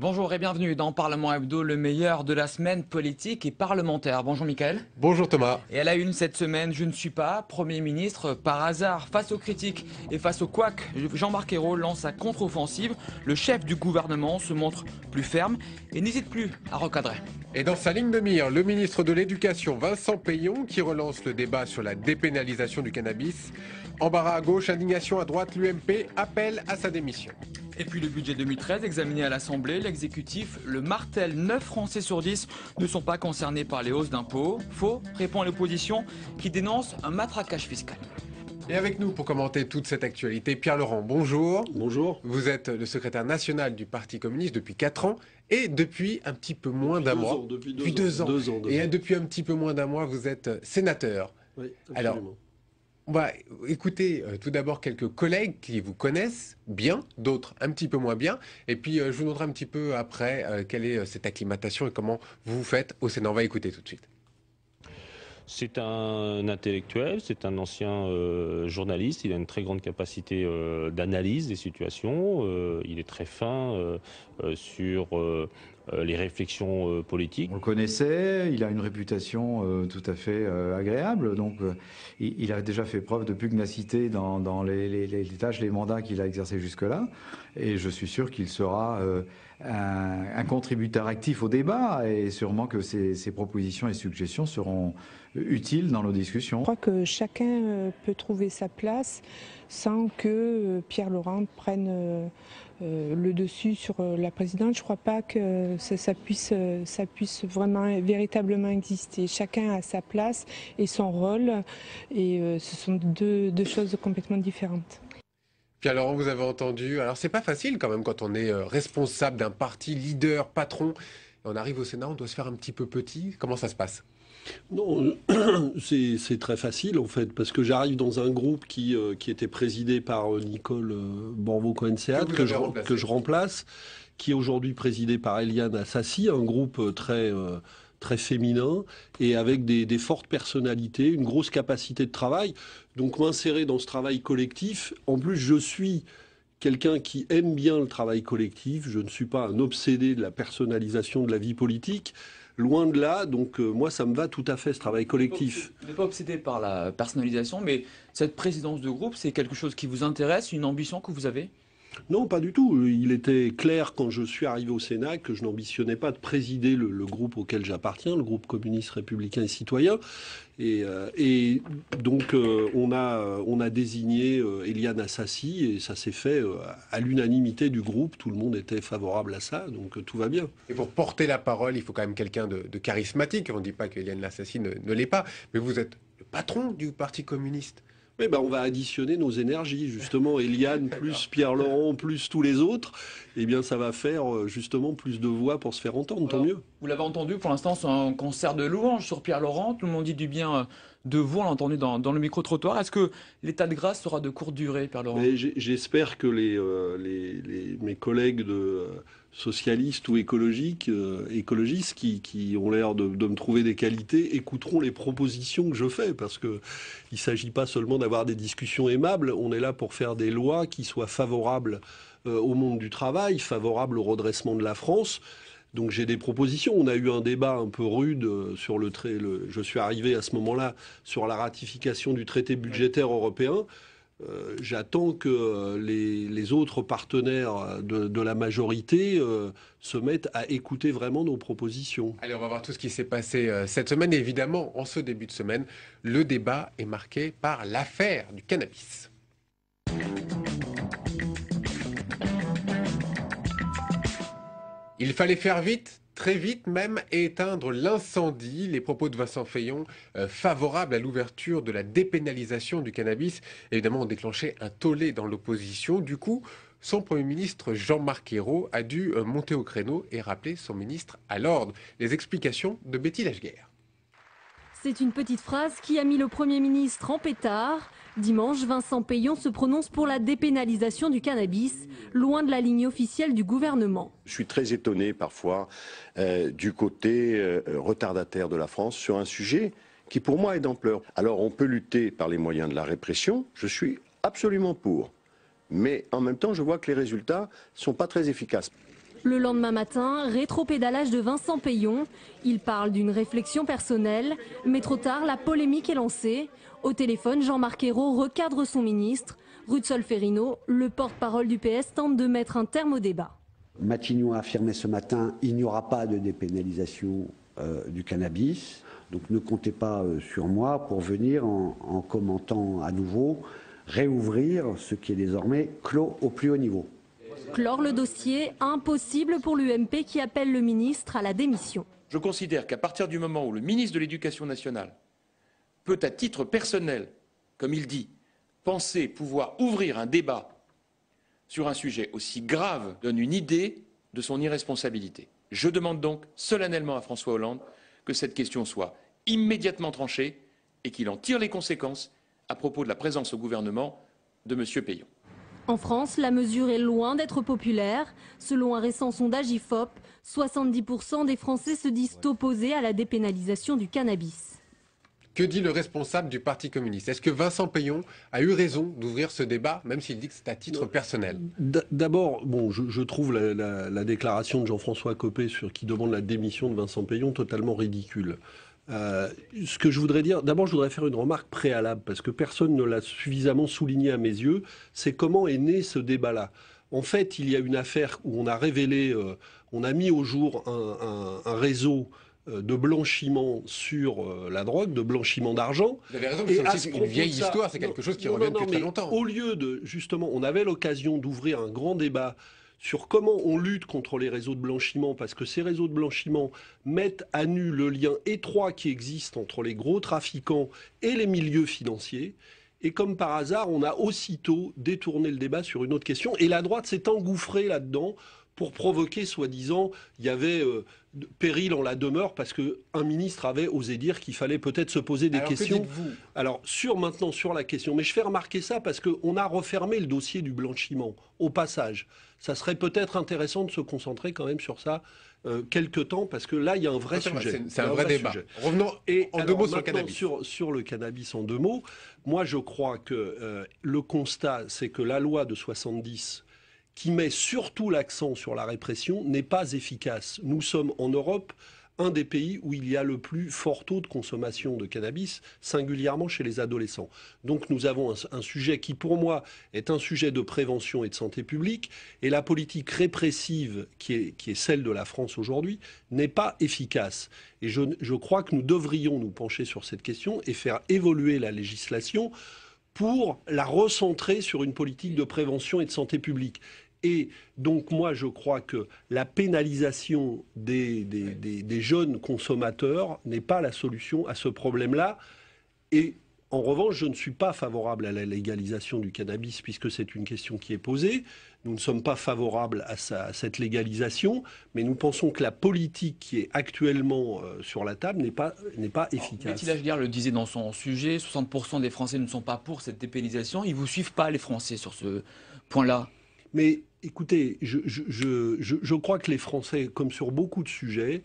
Bonjour et bienvenue dans Parlement Hebdo, le meilleur de la semaine politique et parlementaire. Bonjour Mickaël. Bonjour Thomas. Et à la une cette semaine, je ne suis pas Premier ministre par hasard. Face aux critiques et face aux couacs, Jean-Marc Ayrault lance sa contre-offensive. Le chef du gouvernement se montre plus ferme et n'hésite plus à recadrer. Et dans sa ligne de mire, le ministre de l'Éducation, Vincent Peillon, qui relance le débat sur la dépénalisation du cannabis. Embarras à gauche, indignation à droite, l'UMP appelle à sa démission. Et puis le budget 2013 examiné à l'Assemblée, l'exécutif le martèle. 9 Français sur 10 ne sont pas concernés par les hausses d'impôts. Faux, répond l'opposition qui dénonce un matraquage fiscal. Et avec nous pour commenter toute cette actualité, Pierre Laurent, bonjour. Bonjour. Vous êtes le secrétaire national du Parti communiste depuis 4 ans et depuis un petit peu moins d'un mois. Depuis 2 ans. Et depuis un petit peu moins d'un mois, vous êtes sénateur. Oui, absolument. Alors, on va écouter tout d'abord quelques collègues qui vous connaissent bien, d'autres un petit peu moins bien. Et puis, je vous demanderai un petit peu après quelle est cette acclimatation et comment vous faites au Sénat. On va écouter tout de suite. C'est un intellectuel, c'est un ancien journaliste, il a une très grande capacité d'analyse des situations, il est très fin sur les réflexions politiques. On le connaissait, il a une réputation tout à fait agréable, donc il a déjà fait preuve de pugnacité dans les tâches, les mandats qu'il a exercés jusque-là, et je suis sûr qu'il sera un contributeur actif au débat, et sûrement que ses propositions et suggestions seront utiles dans nos discussions. Je crois que chacun peut trouver sa place sans que Pierre Laurent prenne le dessus sur la présidente. Je ne crois pas que ça puisse vraiment véritablement exister. Chacun a sa place et son rôle, et ce sont deux choses complètement différentes. Pierre Laurent, vous avez entendu. Alors, c'est pas facile quand même quand on est responsable d'un parti, leader, patron. On arrive au Sénat, on doit se faire un petit peu petit. Comment ça se passe ? Non, c'est très facile en fait, parce que j'arrive dans un groupe qui était présidé par Nicole Borvo-Cohen-Seat, que je remplace, qui est aujourd'hui présidé par Eliane Assassi, un groupe très féminin et avec des fortes personnalités, une grosse capacité de travail. Donc m'insérer dans ce travail collectif, en plus je suis quelqu'un qui aime bien le travail collectif, je ne suis pas un obsédé de la personnalisation de la vie politique. Loin de là, donc moi ça me va tout à fait ce travail collectif. Vous n'êtes pas obsédé par la personnalisation, mais cette présidence de groupe, c'est quelque chose qui vous intéresse, une ambition que vous avez ? Non, pas du tout. Il était clair quand je suis arrivé au Sénat que je n'ambitionnais pas de présider le groupe auquel j'appartiens, le groupe communiste républicain et citoyen. Et donc on a désigné Eliane Assassi et ça s'est fait à l'unanimité du groupe. Tout le monde était favorable à ça, donc tout va bien. Et pour porter la parole, il faut quand même quelqu'un de charismatique. On ne dit pas qu'Eliane Assassi ne l'est pas, mais vous êtes le patron du Parti communiste. Eh ben, on va additionner nos énergies, justement. Eliane plus Pierre Laurent plus tous les autres, eh bien ça va faire justement plus de voix pour se faire entendre, tant mieux. Vous l'avez entendu, pour l'instant c'est un concert de louanges sur Pierre Laurent, tout le monde dit du bien de vous, on l'a entendu dans le micro-trottoir. Est-ce que l'état de grâce sera de courte durée, Pierre Laurent ? J'espère que mes collègues socialistes ou écologistes qui ont l'air de me trouver des qualités écouteront les propositions que je fais, parce que il ne s'agit pas seulement d'avoir des discussions aimables, on est là pour faire des lois qui soient favorables au monde du travail, favorables au redressement de la France. Donc j'ai des propositions. On a eu un débat un peu rude sur je suis arrivé à ce moment-là sur la ratification du traité budgétaire européen. J'attends que les autres partenaires de la majorité se mettent à écouter vraiment nos propositions. Allez, on va voir tout ce qui s'est passé cette semaine. Et évidemment, en ce début de semaine, le débat est marqué par l'affaire du cannabis. Il fallait faire vite, très vite même, et éteindre l'incendie. Les propos de Vincent Peillon, favorables à l'ouverture de la dépénalisation du cannabis, évidemment ont déclenché un tollé dans l'opposition. Du coup, son Premier ministre Jean-Marc Ayrault a dû monter au créneau et rappeler son ministre à l'ordre. Les explications de Betty Lacheguerre. C'est une petite phrase qui a mis le Premier ministre en pétard. Dimanche, Vincent Peillon se prononce pour la dépénalisation du cannabis, loin de la ligne officielle du gouvernement. Je suis très étonné parfois du côté retardataire de la France sur un sujet qui pour moi est d'ampleur. Alors on peut lutter par les moyens de la répression, je suis absolument pour. Mais en même temps, je vois que les résultats ne sont pas très efficaces. Le lendemain matin, rétropédalage de Vincent Peillon. Il parle d'une réflexion personnelle, mais trop tard, la polémique est lancée. Au téléphone, Jean-Marc Ayrault recadre son ministre. Ruud Solferino, le porte-parole du PS, tente de mettre un terme au débat. Matignon a affirmé ce matin qu'il n'y aura pas de dépénalisation du cannabis. Donc ne comptez pas sur moi pour venir, en commentant à nouveau, réouvrir ce qui est désormais clos au plus haut niveau. Clore le dossier, impossible pour l'UMP qui appelle le ministre à la démission. Je considère qu'à partir du moment où le ministre de l'Éducation nationale peut, à titre personnel, comme il dit, penser pouvoir ouvrir un débat sur un sujet aussi grave, donne une idée de son irresponsabilité. Je demande donc solennellement à François Hollande que cette question soit immédiatement tranchée et qu'il en tire les conséquences à propos de la présence au gouvernement de M. Peillon. En France, la mesure est loin d'être populaire. Selon un récent sondage IFOP, 70% des Français se disent opposés à la dépénalisation du cannabis. Que dit le responsable du Parti communiste? Est-ce que Vincent Peillon a eu raison d'ouvrir ce débat, même s'il dit que c'est à titre personnel? D'abord, bon, je trouve la déclaration de Jean-François Copé qui demande la démission de Vincent Peillon totalement ridicule. Ce que je voudrais dire, d'abord je voudrais faire une remarque préalable, parce que personne ne l'a suffisamment souligné à mes yeux, c'est comment est né ce débat-là. En fait, il y a une affaire où on a révélé, on a mis au jour un réseau de blanchiment sur la drogue, de blanchiment d'argent. Vous avez raison, c'est une vieille histoire, c'est quelque chose qui revient depuis très longtemps. Au lieu de, justement, on avait l'occasion d'ouvrir un grand débat sur comment on lutte contre les réseaux de blanchiment, parce que ces réseaux de blanchiment mettent à nu le lien étroit qui existe entre les gros trafiquants et les milieux financiers. Et comme par hasard, on a aussitôt détourné le débat sur une autre question. Et la droite s'est engouffrée là-dedans pour provoquer, soi-disant, il y avait péril en la demeure parce qu'un ministre avait osé dire qu'il fallait peut-être se poser des questions. Alors, maintenant sur la question, mais je fais remarquer ça parce qu'on a refermé le dossier du blanchiment, au passage. Ça serait peut-être intéressant de se concentrer quand même sur ça quelque temps, parce que là, il y a un vrai sujet. C'est un vrai débat. Revenons en deux mots sur le cannabis. Sur le cannabis, en deux mots, moi je crois que le constat, c'est que la loi de 70, qui met surtout l'accent sur la répression, n'est pas efficace. Nous sommes en Europe un des pays où il y a le plus fort taux de consommation de cannabis, singulièrement chez les adolescents. Donc nous avons un sujet qui, pour moi, est un sujet de prévention et de santé publique, et la politique répressive qui est celle de la France aujourd'hui n'est pas efficace. Et je crois que nous devrions nous pencher sur cette question et faire évoluer la législation pour la recentrer sur une politique de prévention et de santé publique. Et donc moi je crois que la pénalisation des jeunes consommateurs n'est pas la solution à ce problème-là. Et en revanche, je ne suis pas favorable à la légalisation du cannabis puisque c'est une question qui est posée. Nous ne sommes pas favorables à cette légalisation, mais nous pensons que la politique qui est actuellement sur la table n'est pas efficace. Betty Lachgar le disait dans son sujet, 60% des Français ne sont pas pour cette dépénalisation. Ils ne vous suivent pas, les Français, sur ce point-là? Mais écoutez, je crois que les Français, comme sur beaucoup de sujets,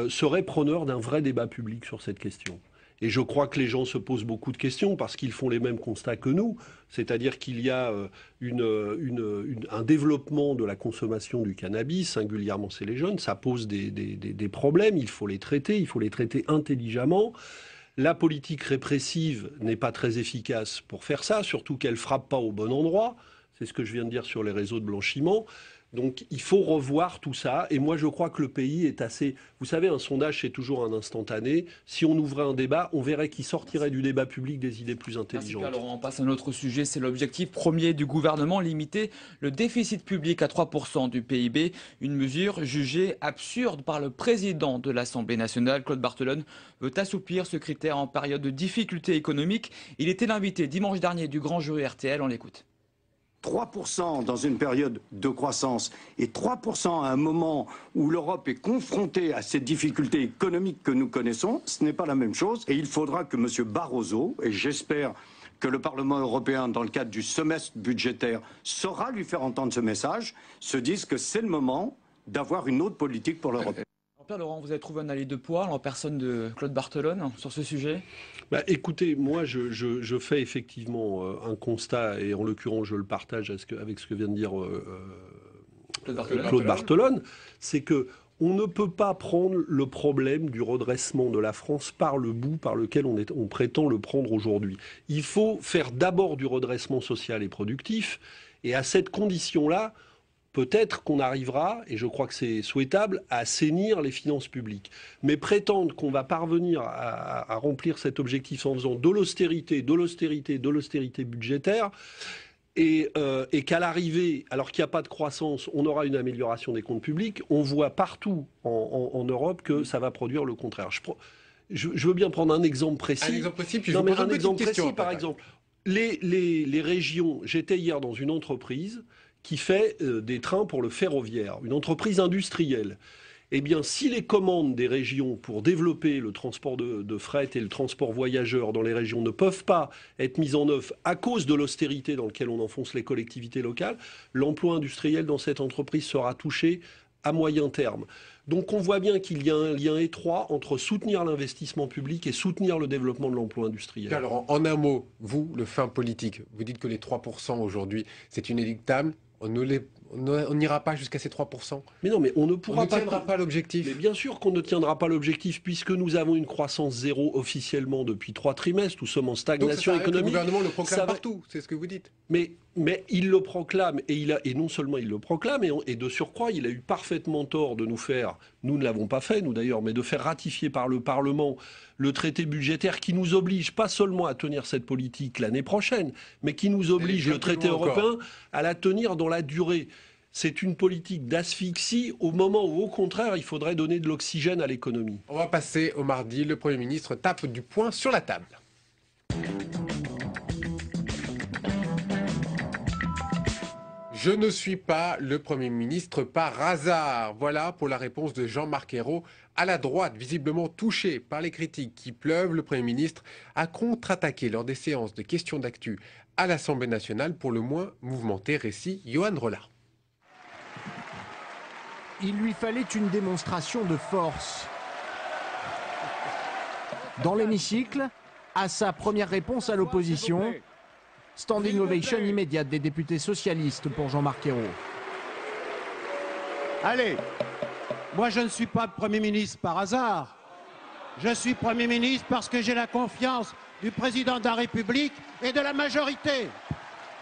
seraient preneurs d'un vrai débat public sur cette question. Et je crois que les gens se posent beaucoup de questions parce qu'ils font les mêmes constats que nous. C'est-à-dire qu'il y a un développement de la consommation du cannabis, singulièrement chez les jeunes. Ça pose des problèmes, il faut les traiter intelligemment. La politique répressive n'est pas très efficace pour faire ça, surtout qu'elle ne frappe pas au bon endroit. C'est ce que je viens de dire sur les réseaux de blanchiment. Donc il faut revoir tout ça. Et moi je crois que le pays est assez... Vous savez, un sondage c'est toujours un instantané. Si on ouvrait un débat, on verrait qu'il sortirait du débat public des idées plus intelligentes. Merci, alors on passe à un autre sujet. C'est l'objectif premier du gouvernement, limiter le déficit public à 3% du PIB. Une mesure jugée absurde par le président de l'Assemblée nationale, Claude Barthelone, veut assouplir ce critère en période de difficultés économiques. Il était l'invité dimanche dernier du grand jury RTL. On l'écoute. 3% dans une période de croissance et 3% à un moment où l'Europe est confrontée à ces difficultés économiques que nous connaissons, ce n'est pas la même chose. Et il faudra que M. Barroso, et j'espère que le Parlement européen, dans le cadre du semestre budgétaire, saura lui faire entendre ce message, se dise que c'est le moment d'avoir une autre politique pour l'Europe. Pierre Laurent, vous avez trouvé un allié de poids en personne de Claude Barthelone sur ce sujet? Écoutez, moi je fais effectivement un constat, et en l'occurrence je le partage avec ce que vient de dire Claude Barthelone, c'est que on ne peut pas prendre le problème du redressement de la France par le bout par lequel on prétend le prendre aujourd'hui. Il faut faire d'abord du redressement social et productif, et à cette condition-là, peut-être qu'on arrivera, et je crois que c'est souhaitable, à assainir les finances publiques. Mais prétendre qu'on va parvenir à remplir cet objectif en faisant de l'austérité budgétaire, et qu'à l'arrivée, alors qu'il n'y a pas de croissance, on aura une amélioration des comptes publics, on voit partout en Europe que ça va produire le contraire. Je veux bien prendre un exemple précis. Un exemple précis, puis non, je vous pose un une petite exemple question. précis, par exemple. Les régions, j'étais hier dans une entreprise qui fait des trains pour le ferroviaire, une entreprise industrielle. Eh bien, si les commandes des régions pour développer le transport de fret et le transport voyageurs dans les régions ne peuvent pas être mises en œuvre à cause de l'austérité dans laquelle on enfonce les collectivités locales, l'emploi industriel dans cette entreprise sera touché à moyen terme. Donc on voit bien qu'il y a un lien étroit entre soutenir l'investissement public et soutenir le développement de l'emploi industriel. Alors, en un mot, vous, le fin politique, vous dites que les 3% aujourd'hui, c'est inéluctable. On n'ira pas jusqu'à ces 3%. Mais non, mais on ne pourra pas... On ne tiendra pas l'objectif. Mais bien sûr qu'on ne tiendra pas l'objectif, puisque nous avons une croissance zéro officiellement depuis 3 trimestres. Nous sommes en stagnation économique. Le gouvernement le proclame partout, c'est ce que vous dites. Mais il le proclame, et non seulement il le proclame, et de surcroît, il a eu parfaitement tort de nous faire, nous ne l'avons pas fait, nous d'ailleurs, mais de faire ratifier par le Parlement le traité budgétaire qui nous oblige pas seulement à tenir cette politique l'année prochaine, mais qui nous oblige, le traité européen, à la tenir dans la durée. C'est une politique d'asphyxie au moment où, au contraire, il faudrait donner de l'oxygène à l'économie. On va passer au mardi. Le Premier ministre tape du poing sur la table. Je ne suis pas le Premier ministre par hasard. Voilà pour la réponse de Jean-Marc Ayrault. À la droite, visiblement touché par les critiques qui pleuvent, le Premier ministre a contre-attaqué lors des séances de questions d'actu à l'Assemblée nationale, pour le moins mouvementé. Récit Johan Rollard. Il lui fallait une démonstration de force. Dans l'hémicycle, à sa première réponse à l'opposition, standing ovation immédiate des députés socialistes pour Jean-Marc Ayrault. Allez, moi je ne suis pas Premier ministre par hasard. Je suis Premier ministre parce que j'ai la confiance du Président de la République et de la majorité.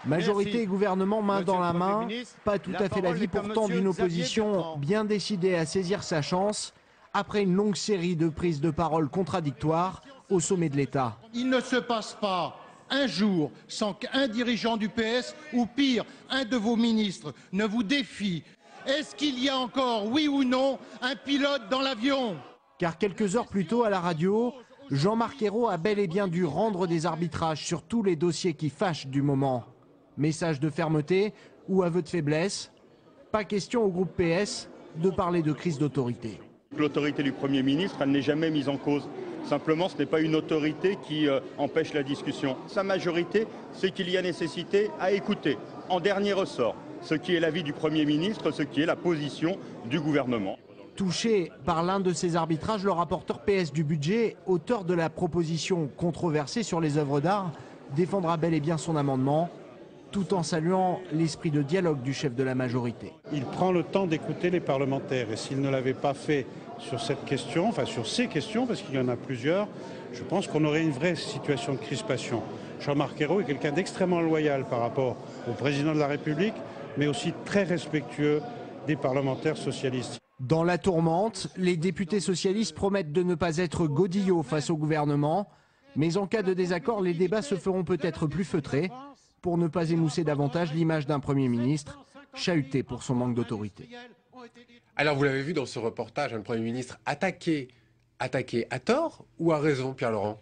Majorité Merci. et gouvernement main Monsieur dans la le main, Premier ministre, pas tout la à fait parole l'avis est à pourtant monsieur d'une Xavier opposition Bertrand. bien décidée à saisir sa chance après une longue série de prises de parole contradictoires au sommet de l'État. Il ne se passe pas un jour sans qu'un dirigeant du PS, ou pire, un de vos ministres, ne vous défie. Est-ce qu'il y a encore, oui ou non, un pilote dans l'avion ? Car quelques heures plus tôt à la radio, Jean-Marc Ayrault a bel et bien dû rendre des arbitrages sur tous les dossiers qui fâchent du moment. Message de fermeté ou aveu de faiblesse, pas question au groupe PS de parler de crise d'autorité. L'autorité du Premier ministre, elle n'est jamais mise en cause. Simplement, ce n'est pas une autorité qui empêche la discussion. Sa majorité, c'est qu'il y a nécessité à écouter, en dernier ressort, ce qui est l'avis du Premier ministre, ce qui est la position du gouvernement. Touché par l'un de ces arbitrages, le rapporteur PS du budget, auteur de la proposition controversée sur les œuvres d'art, défendra bel et bien son amendement, tout en saluant l'esprit de dialogue du chef de la majorité. Il prend le temps d'écouter les parlementaires, et s'il ne l'avait pas fait sur cette question, enfin sur ces questions, parce qu'il y en a plusieurs, je pense qu'on aurait une vraie situation de crispation. Jean-Marc Ayrault est quelqu'un d'extrêmement loyal par rapport au président de la République, mais aussi très respectueux des parlementaires socialistes. Dans la tourmente, les députés socialistes promettent de ne pas être godillots face au gouvernement, mais en cas de désaccord, les débats se feront peut-être plus feutrés, pour ne pas émousser davantage l'image d'un Premier ministre chahuté pour son manque d'autorité. Alors vous l'avez vu dans ce reportage, un Premier ministre attaqué à tort ou à raison, Pierre-Laurent ?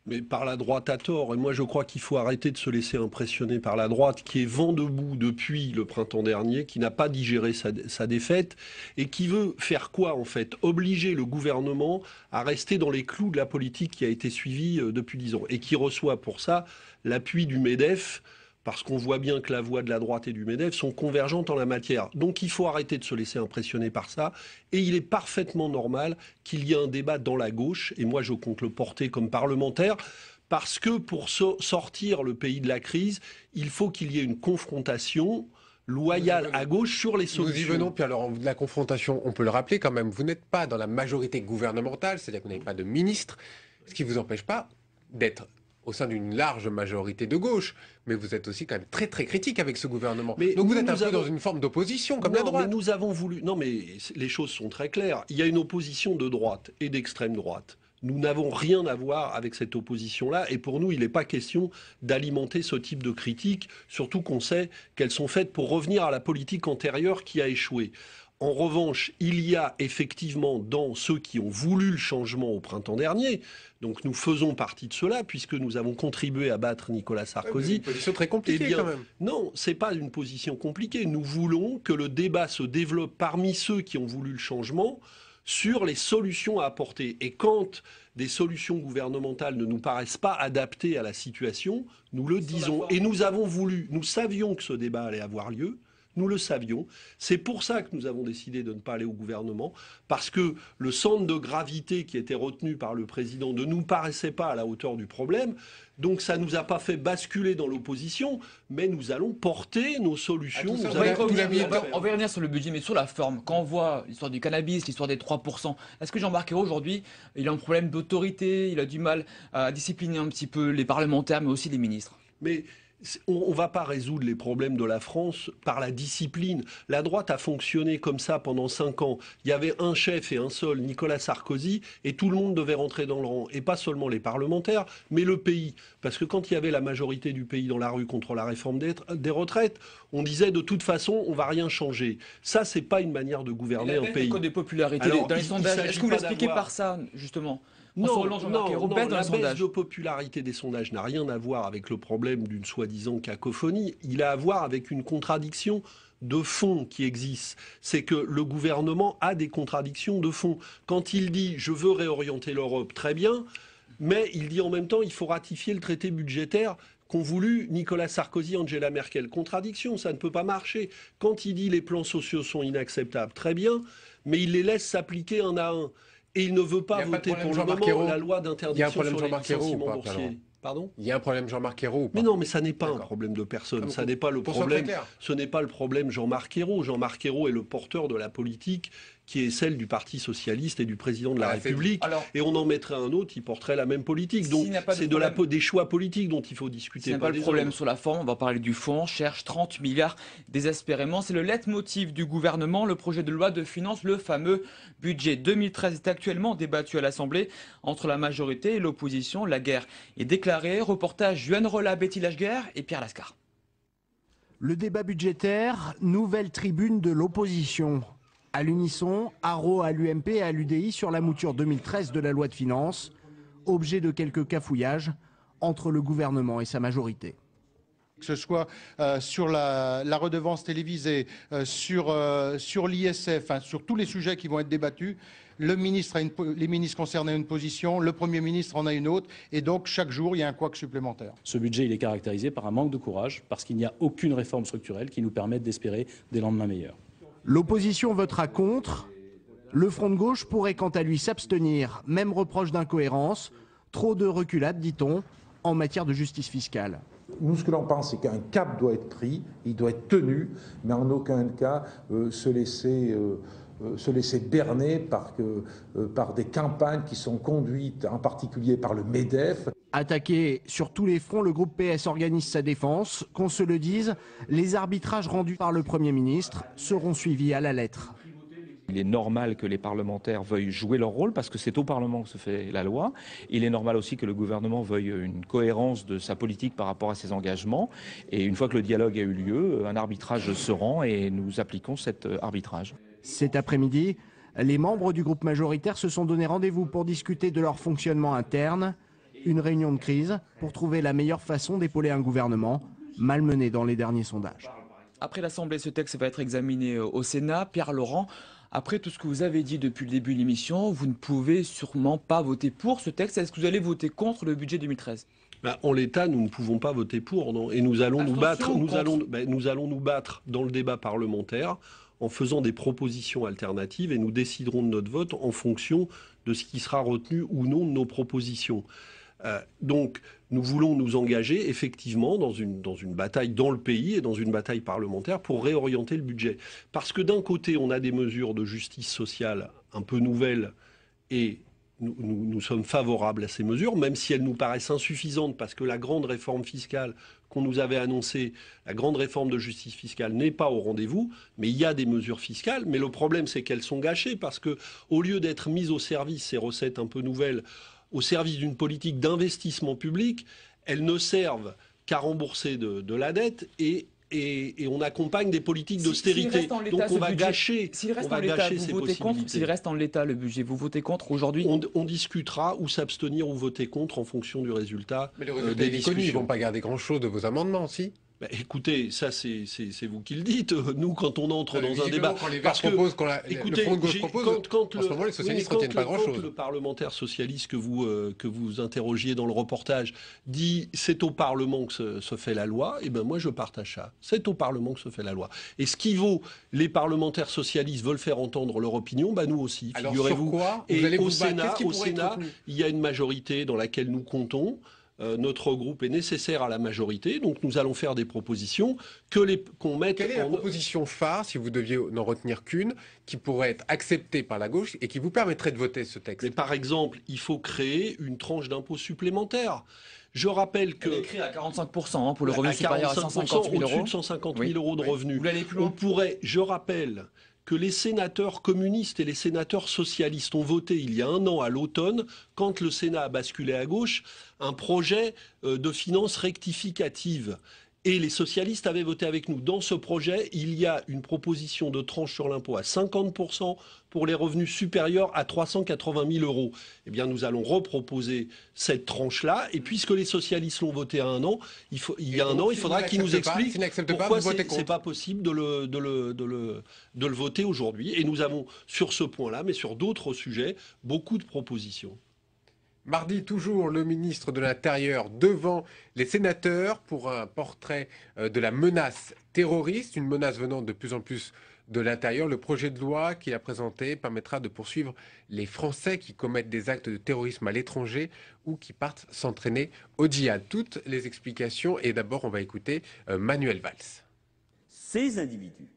Mais par la droite à tort. Et moi, je crois qu'il faut arrêter de se laisser impressionner par la droite, qui est vent debout depuis le printemps dernier, qui n'a pas digéré sa défaite, et qui veut faire quoi, en fait ? Obliger le gouvernement à rester dans les clous de la politique qui a été suivie depuis 10 ans, et qui reçoit pour ça l'appui du MEDEF, parce qu'on voit bien que la voix de la droite et du MEDEF sont convergentes en la matière. Donc il faut arrêter de se laisser impressionner par ça. Et il est parfaitement normal qu'il y ait un débat dans la gauche, et moi je compte le porter comme parlementaire, parce que pour sortir le pays de la crise, il faut qu'il y ait une confrontation loyal à gauche sur les solutions. Nous y venons, puis alors la confrontation, on peut le rappeler quand même, vous n'êtes pas dans la majorité gouvernementale, c'est-à-dire que vous n'avez pas de ministre, ce qui ne vous empêche pas d'être au sein d'une large majorité de gauche, mais vous êtes aussi quand même très très critique avec ce gouvernement. Donc vous êtes un peu dans une forme d'opposition, comme la droite. Mais nous avons voulu... Non, mais les choses sont très claires. Il y a une opposition de droite et d'extrême droite. Nous n'avons rien à voir avec cette opposition-là, et pour nous, il n'est pas question d'alimenter ce type de critiques, surtout qu'on sait qu'elles sont faites pour revenir à la politique antérieure qui a échoué. En revanche, il y a effectivement dans ceux qui ont voulu le changement au printemps dernier, donc nous faisons partie de cela, puisque nous avons contribué à battre Nicolas Sarkozy. C'est une position très compliquée quand même. Non, c'est pas une position compliquée. Nous voulons que le débat se développe parmi ceux qui ont voulu le changement sur les solutions à apporter. Et quand des solutions gouvernementales ne nous paraissent pas adaptées à la situation, nous le disons. Et nous avons voulu, nous savions que ce débat allait avoir lieu. Nous le savions. C'est pour ça que nous avons décidé de ne pas aller au gouvernement, parce que le centre de gravité qui était retenu par le président ne nous paraissait pas à la hauteur du problème. Donc ça ne nous a pas fait basculer dans l'opposition, mais nous allons porter nos solutions. On va revenir sur le budget, mais sur la forme. Quand on voit l'histoire du cannabis, l'histoire des 3%, est-ce que Jean-Marc Ayrault, aujourd'hui, il a un problème d'autorité, il a du mal à discipliner un petit peu les parlementaires, mais aussi les ministres? Mais on ne va pas résoudre les problèmes de la France par la discipline. La droite a fonctionné comme ça pendant 5 ans. Il y avait un chef et un seul, Nicolas Sarkozy, et tout le monde devait rentrer dans le rang. Et pas seulement les parlementaires, mais le pays. Parce que quand il y avait la majorité du pays dans la rue contre la réforme des retraites, on disait de toute façon, on ne va rien changer. Ça, c'est pas une manière de gouverner un pays. Des popularités dans les sondages. Est-ce que vous l'expliquez par ça, justement? Non, la baisse de popularité des sondages n'a rien à voir avec le problème d'une soi-disant cacophonie. Il a à voir avec une contradiction de fond qui existe. C'est que le gouvernement a des contradictions de fond. Quand il dit « je veux réorienter l'Europe », très bien, mais il dit en même temps « il faut ratifier le traité budgétaire » qu'ont voulu Nicolas Sarkozy, Angela Merkel. Contradiction, ça ne peut pas marcher. Quand il dit « les plans sociaux sont inacceptables », très bien, mais il les laisse s'appliquer un à un. Et il ne veut pas voter pour le moment la loi d'interdiction sur les licenciements boursiers. Pardon ? Il y a un problème Jean-Marc Ayrault ou pas ? Mais non, mais ça n'est pas un problème de personne. Ça n'est pas le problème. Ce n'est pas le problème Jean-Marc Ayrault. Jean-Marc Ayrault est le porteur de la politique qui est celle du Parti socialiste et du président de la République. Et on en mettrait un autre, il porterait la même politique. Donc c'est des choix politiques dont il faut discuter. S'il n'y a pas de problème sur la forme, on va parler du fond. On cherche 30 milliards désespérément. C'est le leitmotiv du gouvernement. Le projet de loi de finances, le fameux budget 2013, est actuellement débattu à l'Assemblée entre la majorité et l'opposition. La guerre est déclarée. Reportage Juan Rolla, Betty Lachguerre et Pierre Lascar. Le débat budgétaire, nouvelle tribune de l'opposition. À l'unisson, haro à l'UMP et à l'UDI sur la mouture 2013 de la loi de finances, objet de quelques cafouillages entre le gouvernement et sa majorité. Que ce soit sur la redevance télévisée, sur l'ISF, sur tous les sujets qui vont être débattus, les ministres concernés ont une position, le Premier ministre en a une autre, et donc chaque jour il y a un couac supplémentaire. Ce budget il est caractérisé par un manque de courage, parce qu'il n'y a aucune réforme structurelle qui nous permette d'espérer des lendemains meilleurs. L'opposition votera contre. Le Front de gauche pourrait quant à lui s'abstenir, même reproche d'incohérence, trop de reculades, dit-on, en matière de justice fiscale. Nous, ce que l'on pense, c'est qu'un cap doit être pris, il doit être tenu, mais en aucun cas se laisser berner par des campagnes qui sont conduites, en particulier par le MEDEF. Attaqué sur tous les fronts, le groupe PS organise sa défense. Qu'on se le dise, les arbitrages rendus par le Premier ministre seront suivis à la lettre. Il est normal que les parlementaires veuillent jouer leur rôle parce que c'est au Parlement que se fait la loi. Il est normal aussi que le gouvernement veuille une cohérence de sa politique par rapport à ses engagements. Et une fois que le dialogue a eu lieu, un arbitrage se rend et nous appliquons cet arbitrage. Cet après-midi, les membres du groupe majoritaire se sont donné rendez-vous pour discuter de leur fonctionnement interne. Une réunion de crise pour trouver la meilleure façon d'épauler un gouvernement malmené dans les derniers sondages. Après l'Assemblée, ce texte va être examiné au Sénat. Pierre Laurent, après tout ce que vous avez dit depuis le début de l'émission, vous ne pouvez sûrement pas voter pour ce texte. Est-ce que vous allez voter contre le budget 2013 ? En l'état, nous ne pouvons pas voter pour, non. Et nous allons nous battre. Nous allons nous battre dans le débat parlementaire en faisant des propositions alternatives et nous déciderons de notre vote en fonction de ce qui sera retenu ou non de nos propositions. Donc, nous voulons nous engager effectivement dans une bataille dans le pays et dans une bataille parlementaire pour réorienter le budget. Parce que d'un côté, on a des mesures de justice sociale un peu nouvelles et nous sommes favorables à ces mesures, même si elles nous paraissent insuffisantes parce que la grande réforme fiscale qu'on nous avait annoncée, la grande réforme de justice fiscale n'est pas au rendez-vous, mais il y a des mesures fiscales. Mais le problème, c'est qu'elles sont gâchées parce que au lieu d'être mises au service, ces recettes un peu nouvelles, au service d'une politique d'investissement public, elles ne servent qu'à rembourser de la dette et on accompagne des politiques d'austérité. Donc on va gâcher ces possibilités. S'il reste en l'état le budget, vous votez contre aujourd'hui? On discutera ou s'abstenir ou voter contre en fonction du résultat. Mais le résultat est connu, ils ne vont pas garder grand-chose de vos amendements, si? Bah, écoutez, ça c'est vous qui le dites. Nous, quand on entre dans un débat, quand les Verts proposent, écoutez, le Front de gauche propose, en ce moment les socialistes ne retiennent pas grand-chose. Quand le parlementaire socialiste que vous interrogiez dans le reportage dit c'est au Parlement que se fait la loi, et ben moi je partage ça. C'est au Parlement que se fait la loi. Et ce qui vaut, les parlementaires socialistes veulent faire entendre leur opinion, bah nous aussi. Figurez-vous. Et au Sénat, il y a une majorité dans laquelle nous comptons. Notre groupe est nécessaire à la majorité, donc nous allons faire des propositions qu'on mette. Quelle est la proposition phare, si vous deviez n'en retenir qu'une, qui pourrait être acceptée par la gauche et qui vous permettrait de voter ce texte? Mais par exemple, il faut créer une tranche d'impôt supplémentaire. Je rappelle que... Elle est créée à 45% pour le revenu supérieur à 150 000 euros. Au-dessus de 150 000 euros de revenus. On pourrait, je rappelle que les sénateurs communistes et les sénateurs socialistes ont voté il y a un an à l'automne, quand le Sénat a basculé à gauche, un projet de finances rectificative. Et les socialistes avaient voté avec nous. Dans ce projet, il y a une proposition de tranche sur l'impôt à 50% pour les revenus supérieurs à 380 000 euros. Eh bien, nous allons reproposer cette tranche-là. Et puisque les socialistes l'ont voté à un an, il faudra qu'ils nous expliquent pourquoi c'est pas possible de le voter aujourd'hui. Et nous avons, sur ce point-là, mais sur d'autres sujets, beaucoup de propositions. Mardi, toujours, le ministre de l'Intérieur devant les sénateurs pour un portrait de la menace terroriste, une menace venant de plus en plus de l'intérieur. Le projet de loi qu'il a présenté permettra de poursuivre les Français qui commettent des actes de terrorisme à l'étranger ou qui partent s'entraîner au djihad. Toutes les explications, et d'abord on va écouter Manuel Valls. Ces individus,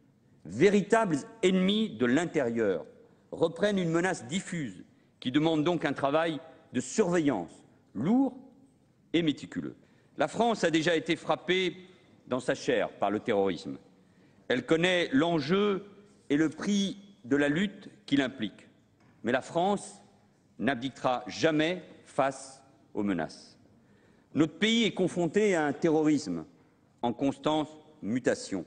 véritables ennemis de l'intérieur, reprennent une menace diffuse qui demande donc un travail de surveillance, lourd et méticuleux. La France a déjà été frappée dans sa chair par le terrorisme. Elle connaît l'enjeu et le prix de la lutte qu'il implique. Mais la France n'abdiquera jamais face aux menaces. Notre pays est confronté à un terrorisme en constante mutation.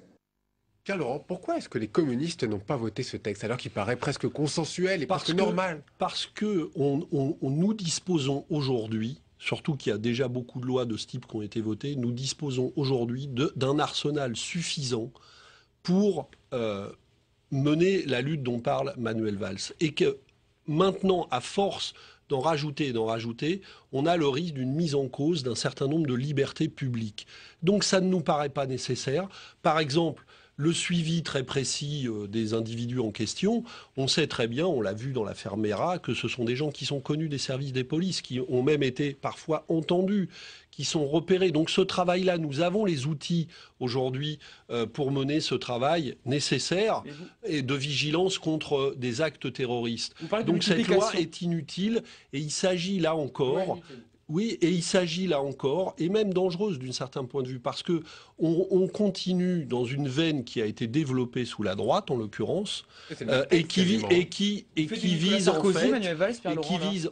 Pierre Laurent, pourquoi est-ce que les communistes n'ont pas voté ce texte alors qu'il paraît presque consensuel et presque normal? Parce que nous disposons aujourd'hui, surtout qu'il y a déjà beaucoup de lois de ce type qui ont été votées, nous disposons aujourd'hui d'un arsenal suffisant pour mener la lutte dont parle Manuel Valls. Et que maintenant, à force d'en rajouter, on a le risque d'une mise en cause d'un certain nombre de libertés publiques. Donc ça ne nous paraît pas nécessaire. Par exemple, le suivi très précis des individus en question, on sait très bien, on l'a vu dans l'affaire Mera, que ce sont des gens qui sont connus des services des polices, qui ont même été parfois entendus, qui sont repérés. Donc ce travail-là, nous avons les outils aujourd'hui pour mener ce travail nécessaire et de vigilance contre des actes terroristes. Donc cette loi est inutile et il s'agit là encore... Oui, et il s'agit là encore, et même dangereuse d'un certain point de vue, parce que on continue dans une veine qui a été développée sous la droite, en l'occurrence, et qui vise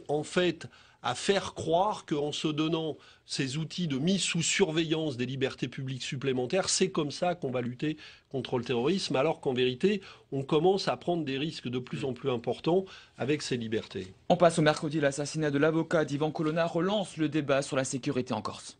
en fait à faire croire qu'en se donnant ces outils de mise sous surveillance des libertés publiques supplémentaires, c'est comme ça qu'on va lutter contre le terrorisme, alors qu'en vérité, on commence à prendre des risques de plus en plus importants avec ces libertés. On passe au mercredi. L'assassinat de l'avocat d'Ivan Colonna relance le débat sur la sécurité en Corse.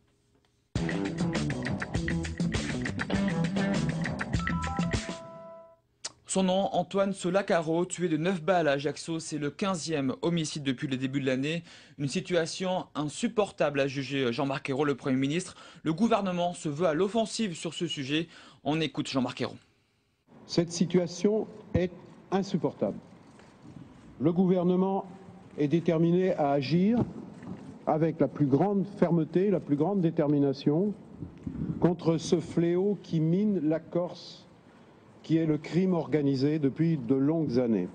Son nom, Antoine Solacaro, tué de 9 balles à Ajaccio, c'est le 15e homicide depuis le début de l'année. Une situation insupportable, a jugé Jean-Marc Ayrault, le Premier ministre. Le gouvernement se veut à l'offensive sur ce sujet. On écoute Jean-Marc Ayrault. Cette situation est insupportable. Le gouvernement est déterminé à agir avec la plus grande fermeté, la plus grande détermination contre ce fléau qui mine la Corse, qui est le crime organisé depuis de longues années.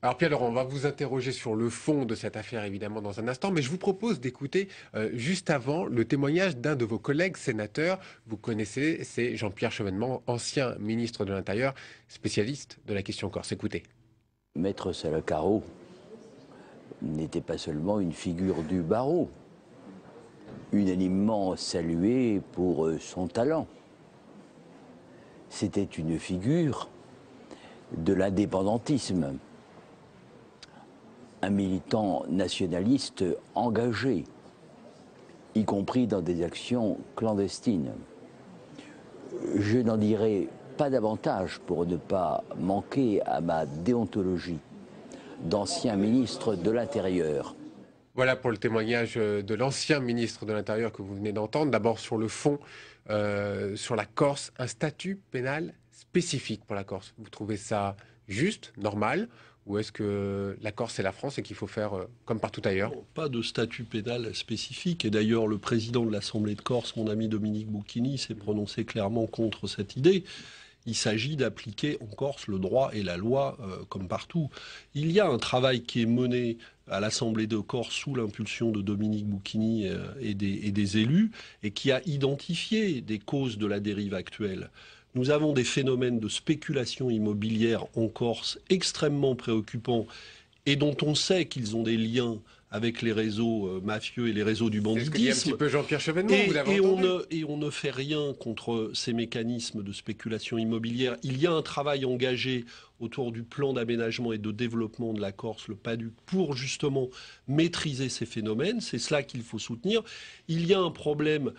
Alors Pierre-Laurent, on va vous interroger sur le fond de cette affaire évidemment dans un instant, mais je vous propose d'écouter juste avant le témoignage d'un de vos collègues sénateurs. Vous connaissez, c'est Jean-Pierre Chevènement, ancien ministre de l'Intérieur, spécialiste de la question corse. Écoutez. Maître Salacaro n'était pas seulement une figure du barreau, unanimement saluée pour son talent. C'était une figure de l'indépendantisme, un militant nationaliste engagé, y compris dans des actions clandestines. Je n'en dirai pas davantage pour ne pas manquer à ma déontologie d'ancien ministre de l'Intérieur. Voilà pour le témoignage de l'ancien ministre de l'Intérieur que vous venez d'entendre. D'abord sur le fond, sur la Corse, un statut pénal spécifique pour la Corse. Vous trouvez ça juste, normal ? Ou est-ce que la Corse c'est la France et qu'il faut faire comme partout ailleurs? Pas de statut pénal spécifique. Et d'ailleurs, le président de l'Assemblée de Corse, mon ami Dominique Boucchini, s'est prononcé clairement contre cette idée. Il s'agit d'appliquer en Corse le droit et la loi comme partout. Il y a un travail qui est mené à l'Assemblée de Corse sous l'impulsion de Dominique Boucchini et des élus et qui a identifié des causes de la dérive actuelle. Nous avons des phénomènes de spéculation immobilière en Corse extrêmement préoccupants et dont on sait qu'ils ont des liens avec les réseaux mafieux et les réseaux du banditisme. C'est ce que dit un petit peu Jean-Pierre Chevènement, vous l'avez entendu. Et on ne fait rien contre ces mécanismes de spéculation immobilière. Il y a un travail engagé autour du plan d'aménagement et de développement de la Corse, le PADUC, pour justement maîtriser ces phénomènes. C'est cela qu'il faut soutenir. Il y a un problème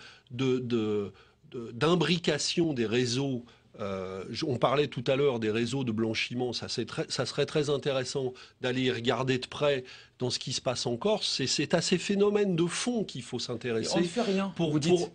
d'imbrication des réseaux. On parlait tout à l'heure des réseaux de blanchiment. Ça serait très intéressant d'aller y regarder de près dans ce qui se passe en Corse. C'est à ces phénomènes de fond qu'il faut s'intéresser. On ne fait rien,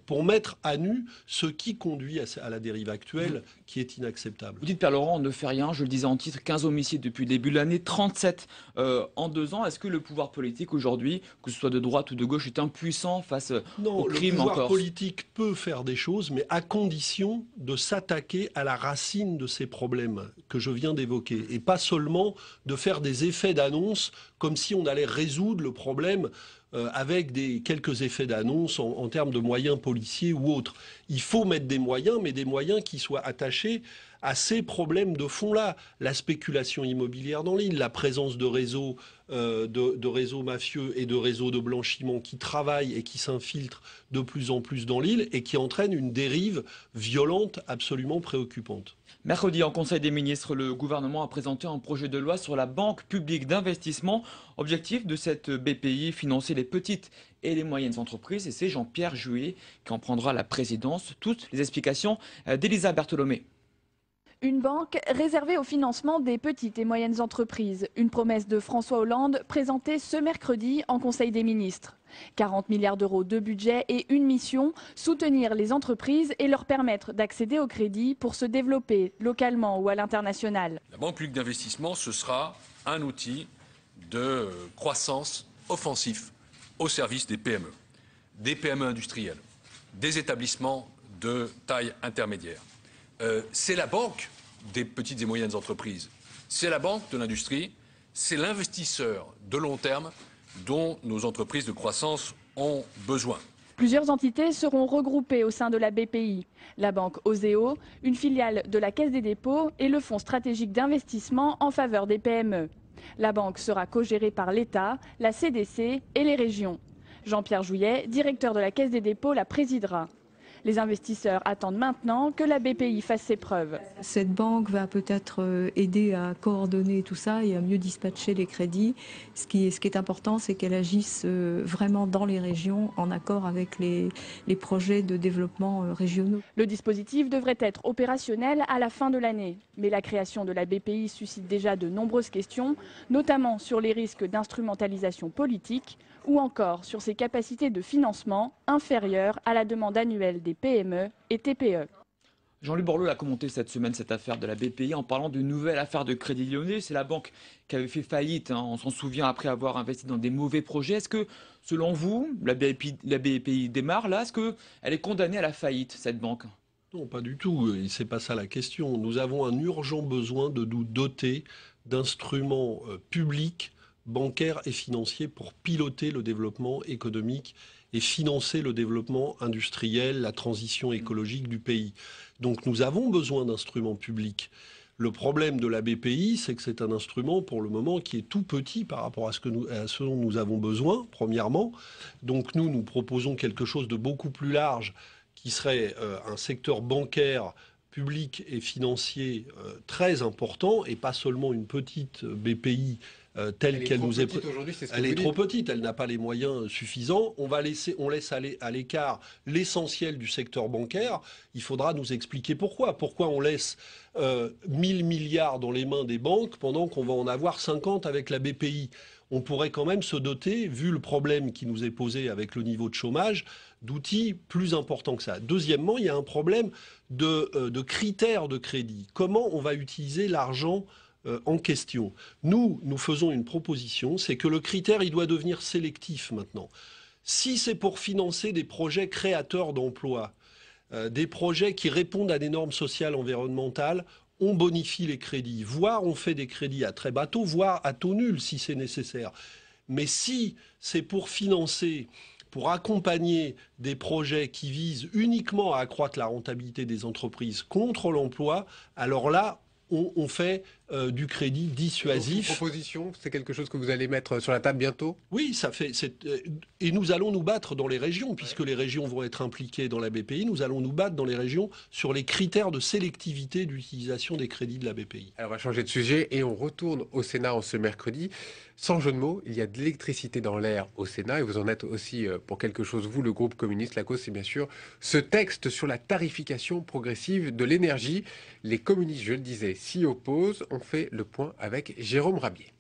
pour mettre à nu ce qui conduit à la dérive actuelle qui est inacceptable. Vous dites, Pierre-Laurent, on ne fait rien. Je le disais en titre, 15 homicides depuis le début de l'année, 37 en 2 ans. Est-ce que le pouvoir politique aujourd'hui, que ce soit de droite ou de gauche, est impuissant face au crime en Corse? Le pouvoir politique peut faire des choses, mais à condition de s'attaquer à la racine de ces problèmes que je viens d'évoquer. Et pas seulement de faire des effets d'annonce comme si on allait résoudre le problème avec quelques effets d'annonce en termes de moyens policiers ou autres. Il faut mettre des moyens, mais des moyens qui soient attachés à ces problèmes de fond-là. La spéculation immobilière dans l'île, la présence de réseaux, de réseaux mafieux et de réseaux de blanchiment qui travaillent et qui s'infiltrent de plus en plus dans l'île et qui entraînent une dérive violente absolument préoccupante. Mercredi, en Conseil des ministres, le gouvernement a présenté un projet de loi sur la Banque publique d'investissement. Objectif de cette BPI, financer les petites et les moyennes entreprises. Et c'est Jean-Pierre Juillet qui en prendra la présidence. Toutes les explications d'Elisa Bertolomé. Une banque réservée au financement des petites et moyennes entreprises. Une promesse de François Hollande présentée ce mercredi en Conseil des ministres. 40 milliards d'euros de budget et une mission, soutenir les entreprises et leur permettre d'accéder au crédit pour se développer localement ou à l'international. La Banque publique d'investissement, ce sera un outil de croissance offensif au service des PME industrielles, des établissements de taille intermédiaire. C'est la banque des petites et moyennes entreprises, c'est la banque de l'industrie, c'est l'investisseur de long terme dont nos entreprises de croissance ont besoin. Plusieurs entités seront regroupées au sein de la BPI. La banque Oseo, une filiale de la Caisse des dépôts et le Fonds stratégique d'investissement en faveur des PME. La banque sera co-gérée par l'État, la CDC et les régions. Jean-Pierre Juillet, directeur de la Caisse des dépôts, la présidera. Les investisseurs attendent maintenant que la BPI fasse ses preuves. Cette banque va peut-être aider à coordonner tout ça et à mieux dispatcher les crédits. Ce qui est important, c'est qu'elle agisse vraiment dans les régions en accord avec les projets de développement régionaux. Le dispositif devrait être opérationnel à la fin de l'année. Mais la création de la BPI suscite déjà de nombreuses questions, notamment sur les risques d'instrumentalisation politique ou encore sur ses capacités de financement inférieures à la demande annuelle des PME et TPE. Jean-Luc Borloo a commenté cette semaine cette affaire de la BPI en parlant d'une nouvelle affaire de Crédit Lyonnais. C'est la banque qui avait fait faillite, hein, on s'en souvient, après avoir investi dans des mauvais projets. Est-ce que, selon vous, la BPI démarre là? Est-ce qu'elle est condamnée à la faillite, cette banque? Non, pas du tout. Et c'est pas ça la question. Nous avons un urgent besoin de nous doter d'instruments publics, bancaires et financiers pour piloter le développement économique et financer le développement industriel, la transition écologique du pays. Donc nous avons besoin d'instruments publics. Le problème de la BPI, c'est que c'est un instrument pour le moment qui est tout petit par rapport à ce dont nous avons besoin, premièrement. Donc nous proposons quelque chose de beaucoup plus large qui serait un secteur bancaire public et financier très important et pas seulement une petite BPI telle qu'elle nous est. Elle est trop petite, elle n'a pas les moyens suffisants. On laisse aller à l'écart l'essentiel du secteur bancaire. Il faudra nous expliquer pourquoi. Pourquoi on laisse 1000 milliards dans les mains des banques pendant qu'on va en avoir 50 avec la BPI. On pourrait quand même se doter, vu le problème qui nous est posé avec le niveau de chômage, d'outils plus importants que ça. Deuxièmement, il y a un problème de critères de crédit. Comment on va utiliser l'argent en question? Nous faisons une proposition, c'est que le critère, il doit devenir sélectif maintenant. Si c'est pour financer des projets créateurs d'emplois, des projets qui répondent à des normes sociales, environnementales, on bonifie les crédits, voire on fait des crédits à très bas taux, voire à taux nul si c'est nécessaire. Mais si c'est pour financer, pour accompagner des projets qui visent uniquement à accroître la rentabilité des entreprises contre l'emploi, alors là, on fait du crédit dissuasif. Cette proposition, c'est quelque chose que vous allez mettre sur la table bientôt? Oui, et nous allons nous battre dans les régions, puisque les régions vont être impliquées dans la BPI. Nous allons nous battre dans les régions sur les critères de sélectivité d'utilisation des crédits de la BPI. Alors on va changer de sujet et on retourne au Sénat en ce mercredi. Sans jeu de mots, il y a de l'électricité dans l'air au Sénat et vous en êtes aussi pour quelque chose, vous, le groupe communiste. La cause, c'est bien sûr ce texte sur la tarification progressive de l'énergie. Les communistes, je le disais, s'y opposent. On fait le point avec Jérôme Rabier.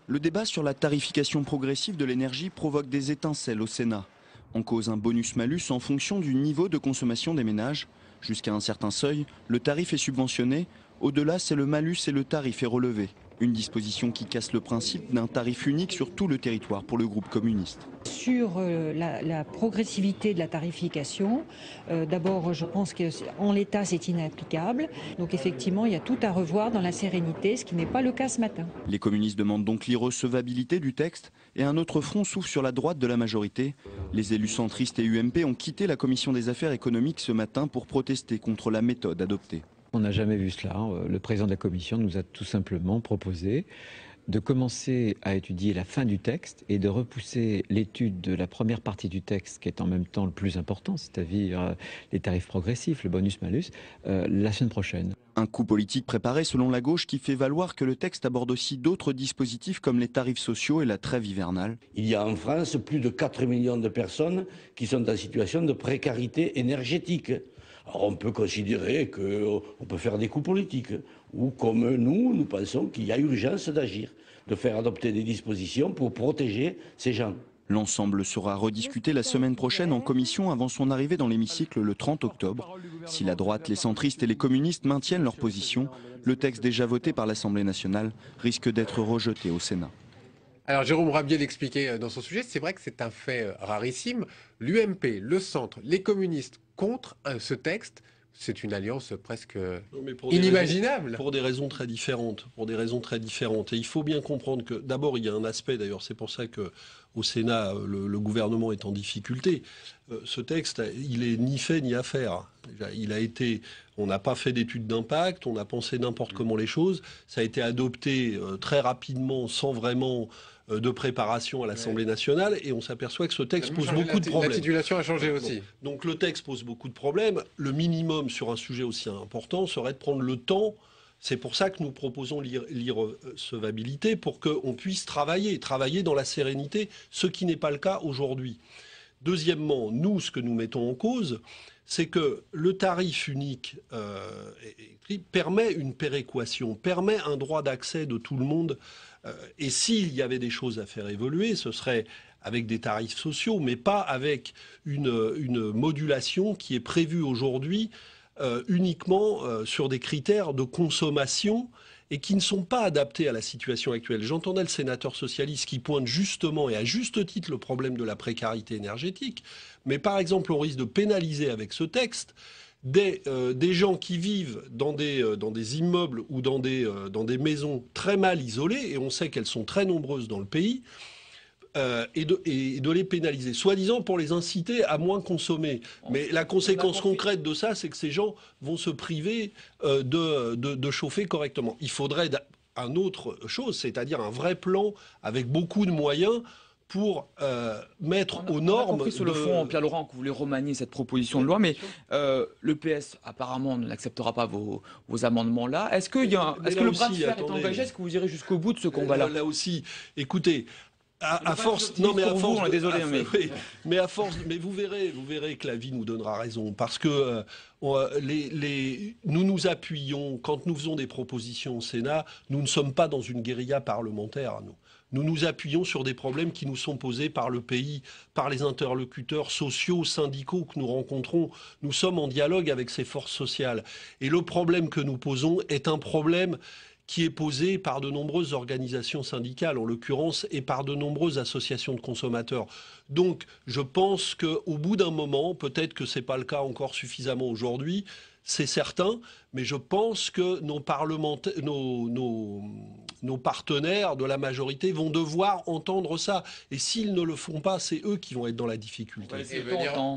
Le débat sur la tarification progressive de l'énergie provoque des étincelles au Sénat. En cause un bonus-malus en fonction du niveau de consommation des ménages. Jusqu'à un certain seuil, le tarif est subventionné. Au-delà, c'est le malus et le tarif est relevé. Une disposition qui casse le principe d'un tarif unique sur tout le territoire pour le groupe communiste. Sur la progressivité de la tarification, d'abord je pense qu'en l'état c'est inapplicable. Donc effectivement il y a tout à revoir dans la sérénité, ce qui n'est pas le cas ce matin. Les communistes demandent donc l'irrecevabilité du texte et un autre front s'ouvre sur la droite de la majorité. Les élus centristes et UMP ont quitté la commission des affaires économiques ce matin pour protester contre la méthode adoptée. On n'a jamais vu cela. Le président de la commission nous a tout simplement proposé de commencer à étudier la fin du texte et de repousser l'étude de la première partie du texte, qui est en même temps le plus important, c'est-à-dire les tarifs progressifs, le bonus-malus, la semaine prochaine. Un coup politique préparé selon la gauche qui fait valoir que le texte aborde aussi d'autres dispositifs comme les tarifs sociaux et la trêve hivernale. Il y a en France plus de 4 millions de personnes qui sont en situation de précarité énergétique. Alors on peut considérer qu'on peut faire des coups politiques, ou comme nous pensons qu'il y a urgence d'agir, de faire adopter des dispositions pour protéger ces gens. L'ensemble sera rediscuté la semaine prochaine en commission avant son arrivée dans l'hémicycle le 30 octobre. Si la droite, les centristes et les communistes maintiennent leur position, le texte déjà voté par l'Assemblée nationale risque d'être rejeté au Sénat. Alors Jérôme Rabier l'expliquait dans son sujet, c'est vrai que c'est un fait rarissime. L'UMP, le centre, les communistes contre ce texte, c'est une alliance presque inimaginable. Pour des raisons très différentes. Et il faut bien comprendre que d'abord il y a un aspect, d'ailleurs c'est pour ça qu'au Sénat le gouvernement est en difficulté. Ce texte, il est ni fait ni à faire. On n'a pas fait d'études d'impact, on a pensé n'importe comment les choses. Ça a été adopté très rapidement sans vraiment de préparation à l'Assemblée nationale et on s'aperçoit que ce texte pose beaucoup de problèmes. La titulation a changé aussi. Donc le texte pose beaucoup de problèmes. Le minimum sur un sujet aussi important serait de prendre le temps. C'est pour ça que nous proposons l'irrecevabilité, pour qu'on puisse travailler dans la sérénité, ce qui n'est pas le cas aujourd'hui. Deuxièmement, nous, ce que nous mettons en cause, c'est que le tarif unique permet une péréquation, permet un droit d'accès de tout le monde. Et s'il y avait des choses à faire évoluer, ce serait avec des tarifs sociaux, mais pas avec une modulation qui est prévue aujourd'hui uniquement sur des critères de consommation et qui ne sont pas adaptés à la situation actuelle. J'entendais le sénateur socialiste qui pointe justement et à juste titre le problème de la précarité énergétique, mais par exemple on risque de pénaliser avec ce texte des gens qui vivent dans des immeubles ou dans des maisons très mal isolées, et on sait qu'elles sont très nombreuses dans le pays, et de les pénaliser, soi-disant pour les inciter à moins consommer. Mais la conséquence concrète de ça, c'est que ces gens vont se priver de chauffer correctement. Il faudrait une autre chose, c'est-à-dire un vrai plan avec beaucoup de moyens pour mettre aux normes. On a compris sur le fond, Pierre Laurent, que vous voulez remanier cette proposition de loi, mais le PS apparemment n'acceptera pas vos amendements-là. Est-ce que le bras de fer est engagé? Est-ce que vous irez jusqu'au bout de ce combat-là? Là aussi, écoutez. À force, non mais à force, désolé, mais à force, mais vous verrez que la vie nous donnera raison, parce que nous appuyons quand nous faisons des propositions au Sénat. Nous ne sommes pas dans une guérilla parlementaire. Nous nous appuyons sur des problèmes qui nous sont posés par le pays, par les interlocuteurs sociaux, syndicaux que nous rencontrons. Nous sommes en dialogue avec ces forces sociales, et le problème que nous posons est un problème qui est posé par de nombreuses organisations syndicales, en l'occurrence, et par de nombreuses associations de consommateurs. Donc, je pense qu'au bout d'un moment, peut-être que ce n'est pas le cas encore suffisamment aujourd'hui, c'est certain, mais je pense que nos partenaires de la majorité vont devoir entendre ça. Et s'ils ne le font pas, c'est eux qui vont être dans la difficulté.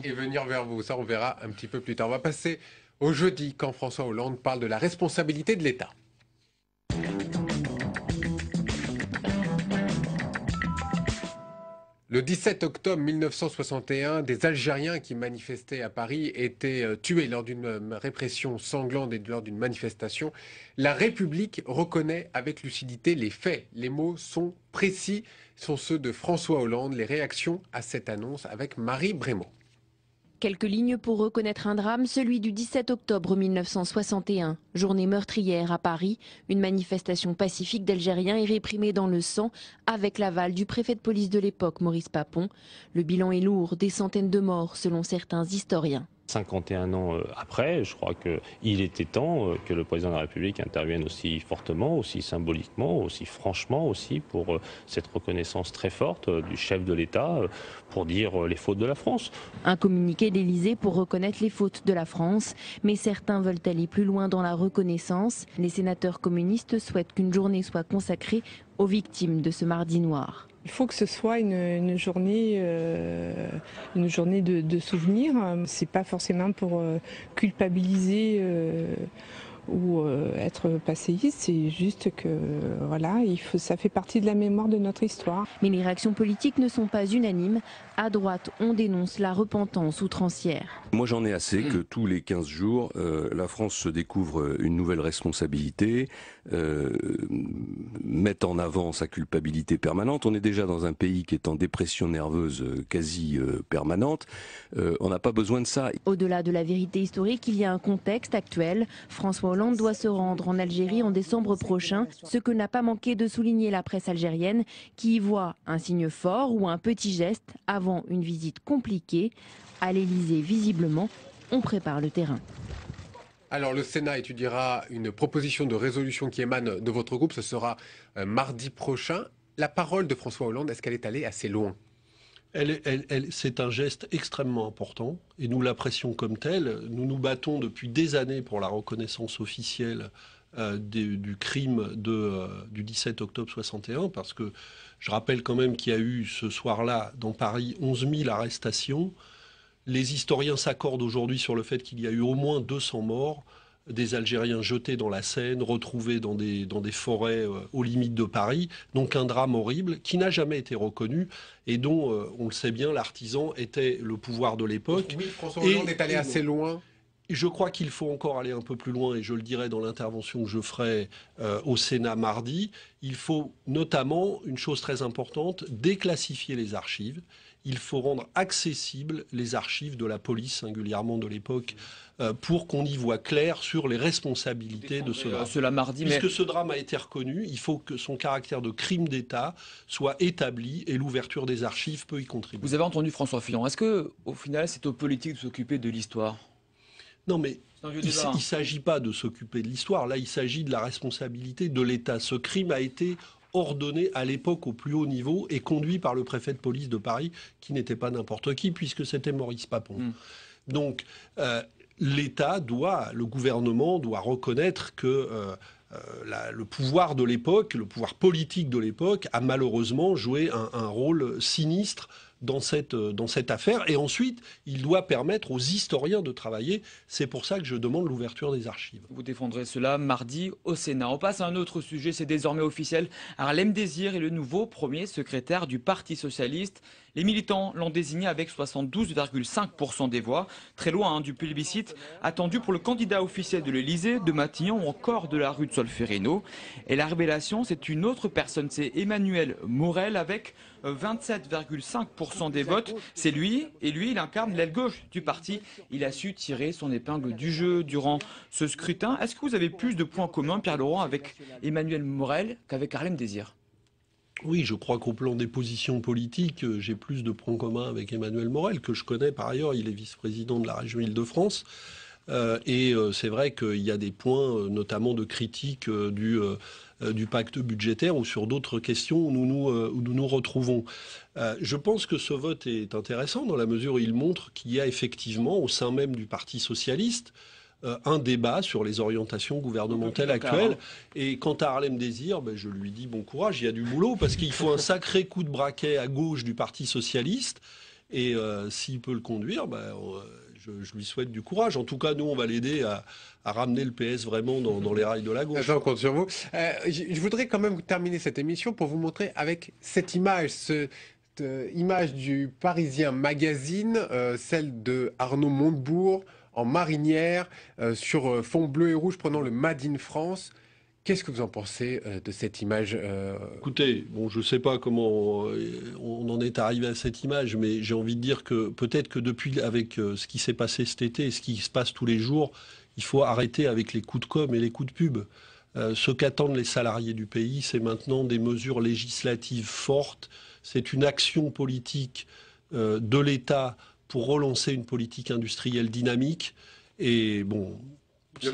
Et venir vers vous, ça on verra un petit peu plus tard. On va passer au jeudi, quand François Hollande parle de la responsabilité de l'État. Le 17 octobre 1961, des Algériens qui manifestaient à Paris étaient tués lors d'une répression sanglante et lors d'une manifestation. La République reconnaît avec lucidité les faits. Les mots sont précis, sont ceux de François Hollande. Les réactions à cette annonce avec Marie Brémaud. Quelques lignes pour reconnaître un drame, celui du 17 octobre 1961. Journée meurtrière à Paris, une manifestation pacifique d'Algériens est réprimée dans le sang avec l'aval du préfet de police de l'époque, Maurice Papon. Le bilan est lourd, des centaines de morts selon certains historiens. 51 ans après, je crois qu'il était temps que le président de la République intervienne aussi fortement, aussi symboliquement, aussi franchement aussi pour cette reconnaissance très forte du chef de l'État pour dire les fautes de la France. Un communiqué d'Élysée pour reconnaître les fautes de la France, mais certains veulent aller plus loin dans la reconnaissance. Les sénateurs communistes souhaitent qu'une journée soit consacrée aux victimes de ce mardi noir. Il faut que ce soit une journée de souvenir. C'est pas forcément pour culpabiliser ou être passéiste, c'est juste que voilà, ça fait partie de la mémoire de notre histoire. Mais les réactions politiques ne sont pas unanimes. À droite, on dénonce la repentance outrancière. Moi j'en ai assez que tous les 15 jours, la France se découvre une nouvelle responsabilité, mette en avant sa culpabilité permanente. On est déjà dans un pays qui est en dépression nerveuse quasi permanente. On n'a pas besoin de ça. Au-delà de la vérité historique, il y a un contexte actuel. François Hollande doit se rendre en Algérie en décembre prochain, ce que n'a pas manqué de souligner la presse algérienne, qui y voit un signe fort ou un petit geste avant une visite compliquée. À l'Élysée, visiblement, on prépare le terrain. Alors le Sénat étudiera une proposition de résolution qui émane de votre groupe. Ce sera mardi prochain. La parole de François Hollande, est-ce qu'elle est allée assez loin ? C'est un geste extrêmement important et nous l'apprécions comme tel. Nous nous battons depuis des années pour la reconnaissance officielle du crime du 17 octobre 61, parce que je rappelle quand même qu'il y a eu ce soir-là dans Paris 11 000 arrestations. Les historiens s'accordent aujourd'hui sur le fait qu'il y a eu au moins 200 morts, des Algériens jetés dans la Seine, retrouvés dans des forêts aux limites de Paris. Donc un drame horrible qui n'a jamais été reconnu et dont, on le sait bien, l'artisan était le pouvoir de l'époque. Oui, François Hollande est allé assez loin. Je crois qu'il faut encore aller un peu plus loin, et je le dirai dans l'intervention que je ferai au Sénat mardi. Il faut notamment, une chose très importante, déclassifier les archives. Il faut rendre accessibles les archives de la police, singulièrement de l'époque, pour qu'on y voit clair sur les responsabilités de ce drame. Cela mardi, Puisque ce drame a été reconnu, il faut que son caractère de crime d'État soit établi, et l'ouverture des archives peut y contribuer. Vous avez entendu François Fillon. Est-ce que, au final, c'est aux politiques de s'occuper de l'histoire ? Non, mais il ne s'agit pas de s'occuper de l'histoire. Là, il s'agit de la responsabilité de l'État. Ce crime a été ordonné à l'époque au plus haut niveau et conduit par le préfet de police de Paris, qui n'était pas n'importe qui, puisque c'était Maurice Papon. Donc, l'État le gouvernement doit reconnaître que le pouvoir de l'époque, le pouvoir politique de l'époque, a malheureusement joué un rôle sinistre dans cette affaire. Et ensuite, il doit permettre aux historiens de travailler. C'est pour ça que je demande l'ouverture des archives. Vous défendrez cela mardi au Sénat. On passe à un autre sujet, c'est désormais officiel. Harlem Désir est le nouveau premier secrétaire du Parti socialiste. Les militants l'ont désigné avec 72,5% des voix, très loin du plébiscite attendu pour le candidat officiel de l'Élysée, de Matignon ou encore de la rue de Solferino. Et la révélation, c'est une autre personne, c'est Emmanuel Morel avec 27,5% des votes. C'est lui, et lui, il incarne l'aile gauche du parti. Il a su tirer son épingle du jeu durant ce scrutin. Est-ce que vous avez plus de points communs, Pierre Laurent, avec Emmanuel Morel qu'avec Harlem Désir ? Oui, je crois qu'au plan des positions politiques, j'ai plus de points communs avec Emmanuel Morel, que je connais par ailleurs. Il est vice-président de la région Île-de-France. Et c'est vrai qu'il y a des points, notamment de critique du pacte budgétaire ou sur d'autres questions où nous nous retrouvons. Je pense que ce vote est intéressant dans la mesure où il montre qu'il y a effectivement au sein même du Parti socialiste un débat sur les orientations gouvernementales actuelles. Et quant à Harlem Désir, je lui dis bon courage, il y a du boulot parce qu'il faut un sacré coup de braquet à gauche du Parti socialiste. Et s'il peut le conduire, je lui souhaite du courage. En tout cas, nous, on va l'aider à ramener le PS vraiment dans les rails de la gauche. J'en compte sur vous. Je voudrais quand même terminer cette émission pour vous montrer avec cette image, image du Parisien Magazine, celle de Arnaud Montebourg en marinière, sur fond bleu et rouge, prenant le Made in France. Qu'est-ce que vous en pensez de cette image Écoutez, je ne sais pas comment on en est arrivé à cette image, mais j'ai envie de dire que peut-être que depuis, avec ce qui s'est passé cet été et ce qui se passe tous les jours, il faut arrêter avec les coups de com' et les coups de pub. Ce qu'attendent les salariés du pays, c'est maintenant des mesures législatives fortes. C'est une action politique de l'État pour relancer une politique industrielle dynamique. Et bon... Le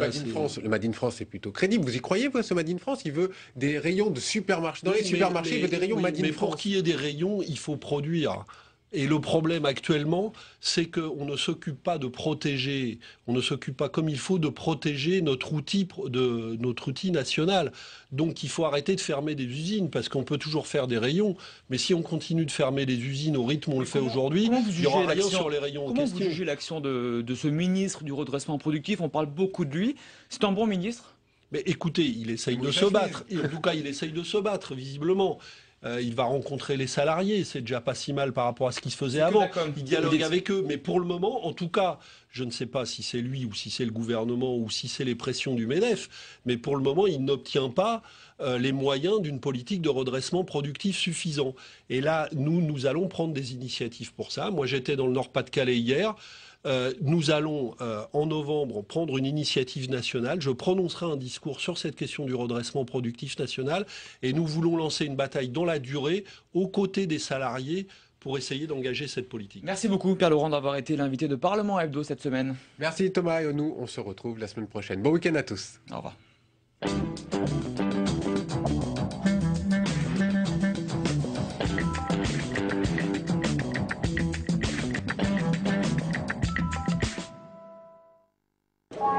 Made in France est plutôt crédible. Vous y croyez, vous, ce Made in France? Il veut des rayons de supermarchés. Dans les supermarchés, il veut des rayons Made in France. Mais pour qu'il y ait des rayons, il faut produire. Et le problème actuellement, c'est qu'on ne s'occupe pas de protéger, on ne s'occupe pas comme il faut de protéger notre outil national. Donc il faut arrêter de fermer des usines, parce qu'on peut toujours faire des rayons, mais si on continue de fermer des usines au rythme où on le fait aujourd'hui, il n'y aura rien sur les rayons en question. Comment vous jugez l'action de ce ministre du redressement productif? On parle beaucoup de lui. C'est un bon ministre? Mais écoutez, il essaye de se battre. En tout cas, il essaye de se battre, visiblement. Il va rencontrer les salariés, c'est déjà pas si mal par rapport à ce qui se faisait avant. Il dialogue avec eux, mais pour le moment, en tout cas, je ne sais pas si c'est lui ou si c'est le gouvernement ou si c'est les pressions du MEDEF, mais pour le moment, il n'obtient pas les moyens d'une politique de redressement productif suffisant. Et là, nous allons prendre des initiatives pour ça. Moi, j'étais dans le Nord-Pas-de-Calais hier. Nous allons, en novembre, prendre une initiative nationale. Je prononcerai un discours sur cette question du redressement productif national. Et nous voulons lancer une bataille dans la durée, aux côtés des salariés, pour essayer d'engager cette politique. Merci beaucoup, Pierre Laurent, d'avoir été l'invité de Parlement Hebdo cette semaine. Merci Thomas. Et nous, on se retrouve la semaine prochaine. Bon week-end à tous. Au revoir.